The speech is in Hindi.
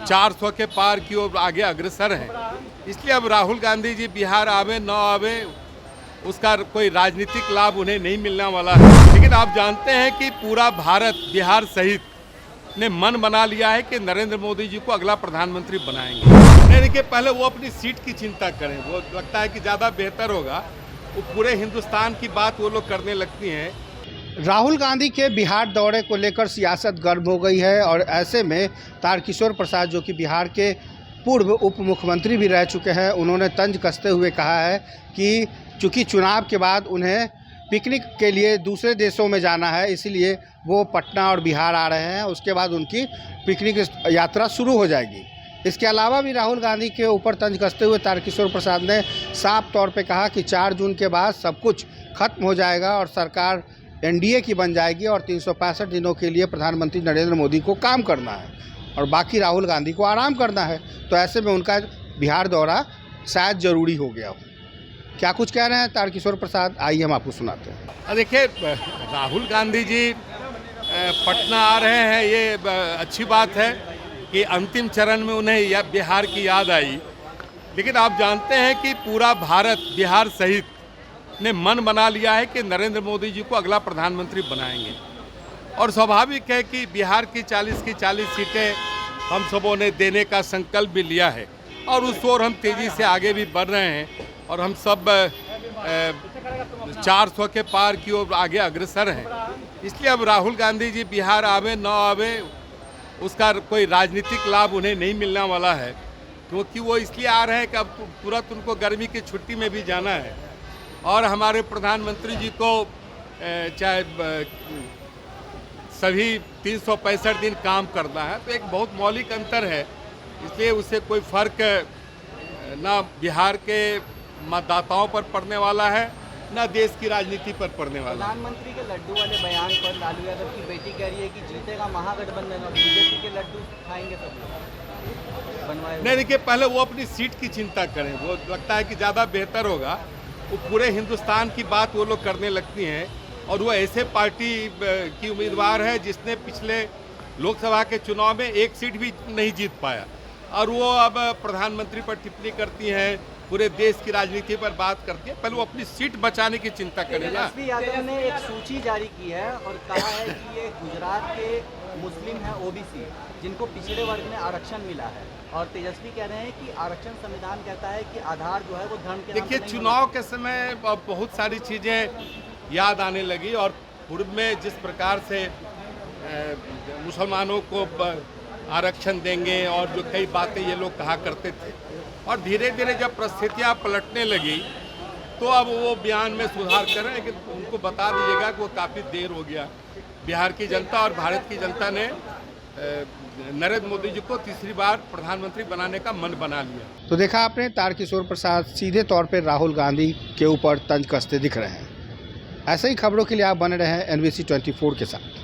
400 के पार की ओर आगे अग्रसर हैं। इसलिए अब राहुल गांधी जी बिहार आवे न आवे उसका कोई राजनीतिक लाभ उन्हें नहीं मिलने वाला है। लेकिन आप जानते हैं कि पूरा भारत बिहार सहित ने मन बना लिया है कि नरेंद्र मोदी जी को अगला प्रधानमंत्री बनाएंगे। नहीं कि पहले वो अपनी सीट की चिंता करें, वो लगता है कि ज़्यादा बेहतर होगा। वो पूरे हिंदुस्तान की बात वो लोग करने लगती हैं। राहुल गांधी के बिहार दौरे को लेकर सियासत गर्म हो गई है और ऐसे में तारकिशोर प्रसाद, जो कि बिहार के पूर्व उप मुख्यमंत्री भी रह चुके हैं, उन्होंने तंज कसते हुए कहा है कि चूंकि चुनाव के बाद उन्हें पिकनिक के लिए दूसरे देशों में जाना है, इसलिए वो पटना और बिहार आ रहे हैं। उसके बाद उनकी पिकनिक यात्रा शुरू हो जाएगी। इसके अलावा भी राहुल गांधी के ऊपर तंज कसते हुए तारकिशोर प्रसाद ने साफ तौर पे कहा कि 4 जून के बाद सब कुछ खत्म हो जाएगा और सरकार एनडीए की बन जाएगी और 365 दिनों के लिए प्रधानमंत्री नरेंद्र मोदी को काम करना है और बाकी राहुल गांधी को आराम करना है। तो ऐसे में उनका बिहार दौरा शायद ज़रूरी हो गया हो। क्या कुछ कह रहे हैं तारकिशोर प्रसाद, आइए हम आपको सुनाते हैं। देखिए, राहुल गांधी जी पटना आ रहे हैं, ये अच्छी बात है कि अंतिम चरण में उन्हें बिहार की याद आई। लेकिन आप जानते हैं कि पूरा भारत बिहार सहित ने मन बना लिया है कि नरेंद्र मोदी जी को अगला प्रधानमंत्री बनाएंगे। और स्वाभाविक है कि बिहार की 40 की 40 सीटें हम सबों ने देने का संकल्प भी लिया है और उस ओर हम तेज़ी से आगे भी बढ़ रहे हैं और हम सब 400 के पार की ओर आगे अग्रसर हैं। इसलिए अब राहुल गांधी जी बिहार आवे न आवे उसका कोई राजनीतिक लाभ उन्हें नहीं मिलने वाला है, क्योंकि वो इसलिए आ रहे हैं कि अब तुरंत उनको गर्मी की छुट्टी में भी जाना है और हमारे प्रधानमंत्री जी को चाहे सभी 365 दिन काम करना है। तो एक बहुत मौलिक अंतर है, इसलिए उससे कोई फर्क ना बिहार के मतदाताओं पर पड़ने वाला है ना देश की राजनीति पर पड़ने वाला है। प्रधानमंत्री के लड्डू वाले बयान पर लालू यादव की बेटी कह रही है कि जीतेगा महागठबंधन और बीजेपी के लड्डू खाएंगे सब लोग बनवाए। नहीं, देखिए, पहले वो अपनी सीट की चिंता करें, वो लगता है कि ज़्यादा बेहतर होगा। वो पूरे हिंदुस्तान की बात वो लोग करने लगती हैं और वो ऐसे पार्टी की उम्मीदवार है जिसने पिछले लोकसभा के चुनाव में एक सीट भी नहीं जीत पाया और वो अब प्रधानमंत्री पर टिप्पणी करती हैं, पूरे देश की राजनीति पर बात करती है। पहले वो अपनी सीट बचाने की चिंता करेगा। तेजस्वी यादव ने एक सूची जारी की है और कहा है कि ये गुजरात के मुस्लिम हैं ओबीसी जिनको पिछड़े वर्ग में आरक्षण मिला है और तेजस्वी कह रहे हैं कि आरक्षण संविधान कहता है कि आधार जो है वो धर्म के। देखिए, चुनाव के समय बहुत सारी चीज़ें याद आने लगी और पूर्व में जिस प्रकार से मुसलमानों को आरक्षण देंगे और जो कई बातें ये लोग कहा करते थे और धीरे धीरे जब परिस्थितियाँ पलटने लगी तो अब वो बयान में सुधार कर रहे हैं कि उनको बता दीजिएगा कि वो काफ़ी देर हो गया। बिहार की जनता और भारत की जनता ने नरेंद्र मोदी जी को तीसरी बार प्रधानमंत्री बनाने का मन बना लिया। तो देखा आपने, तारकिशोर प्रसाद सीधे तौर पर राहुल गांधी के ऊपर तंज कसते दिख रहे हैं। ऐसे ही खबरों के लिए आप बने रहें NBC 24 के साथ।